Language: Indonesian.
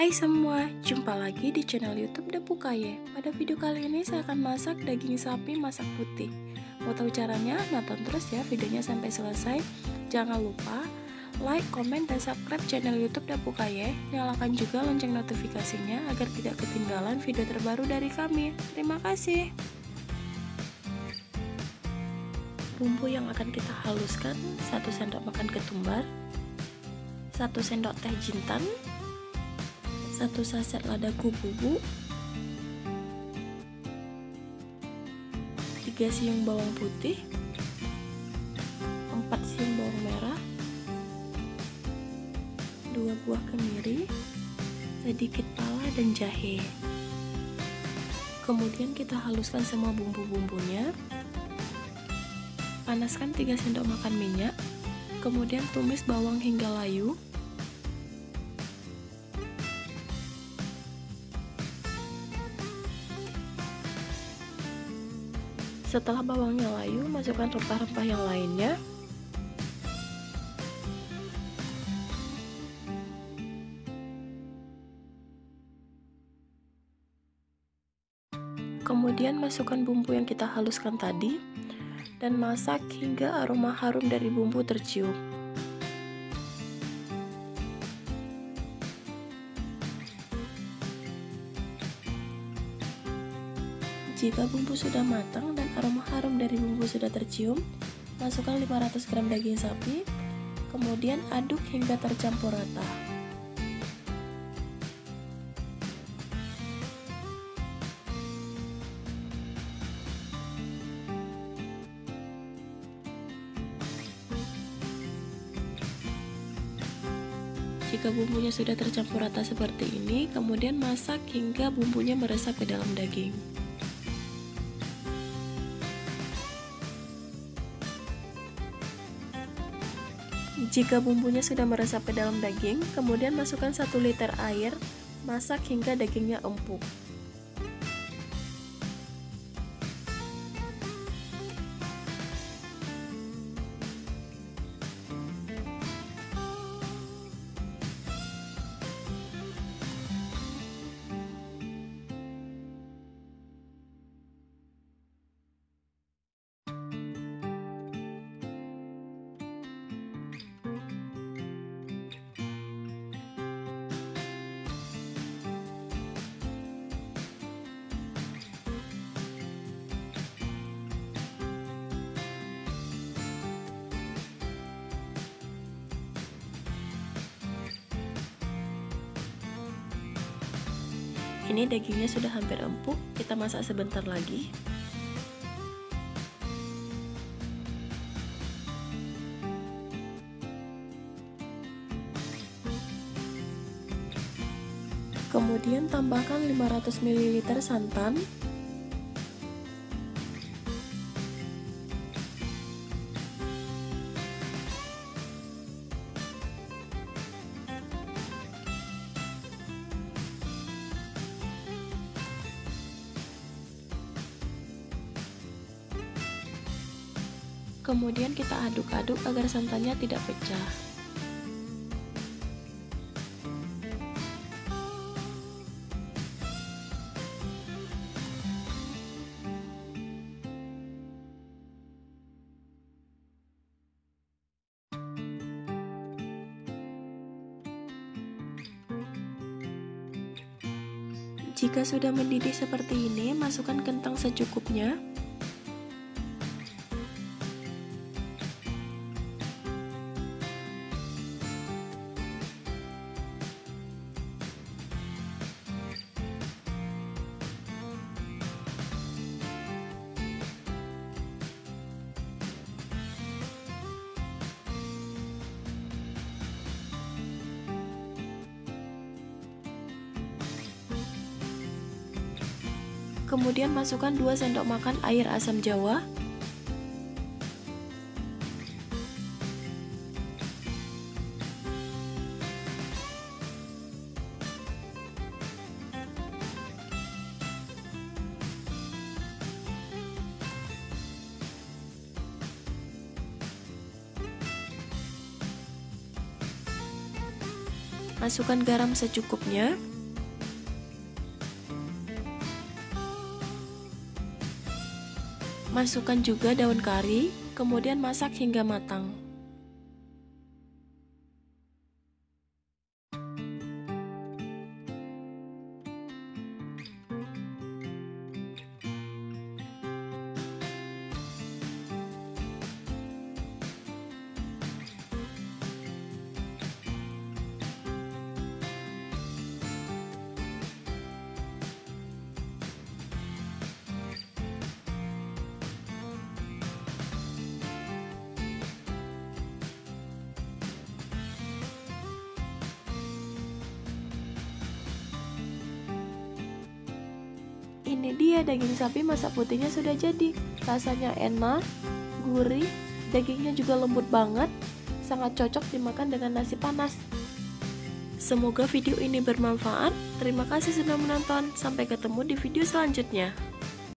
Hai semua, jumpa lagi di channel YouTube Depu Kaye. Pada video kali ini saya akan masak daging sapi masak putih. Mau tahu caranya? Nonton terus ya videonya sampai selesai. Jangan lupa like, komen, dan subscribe channel YouTube Depu Kaye. Nyalakan juga lonceng notifikasinya agar tidak ketinggalan video terbaru dari kami. Terima kasih. Bumbu yang akan kita haluskan: 1 sendok makan ketumbar, 1 sendok teh jintan, 1 saset lada bubuk, 3 siung bawang putih, 4 siung bawang merah, 2 buah kemiri, sedikit pala dan jahe. Kemudian kita haluskan semua bumbu-bumbunya. Panaskan 3 sendok makan minyak, kemudian tumis bawang hingga layu. Setelah bawangnya layu, masukkan rempah-rempah yang lainnya. Kemudian masukkan bumbu yang kita haluskan tadi dan masak hingga aroma harum dari bumbu tercium. Jika bumbu sudah matang dan aroma harum dari bumbu sudah tercium, masukkan 500 gram daging sapi, kemudian aduk hingga tercampur rata. Jika bumbunya sudah tercampur rata seperti ini, kemudian masak hingga bumbunya meresap ke dalam daging. Jika bumbunya sudah meresap ke dalam daging, kemudian masukkan 1 liter air, masak hingga dagingnya empuk. Ini dagingnya sudah hampir empuk, kita masak sebentar lagi. Kemudian tambahkan 500 ml santan, kemudian kita aduk-aduk agar santannya tidak pecah. Jika sudah mendidih seperti ini, masukkan kentang secukupnya. Kemudian masukkan 2 sendok makan air asam jawa. Masukkan garam secukupnya. Masukkan juga daun kari, kemudian masak hingga matang. Ini dia daging sapi masak putihnya sudah jadi. Rasanya enak, gurih, dagingnya juga lembut banget, sangat cocok dimakan dengan nasi panas. Semoga video ini bermanfaat. Terima kasih sudah menonton. Sampai ketemu di video selanjutnya.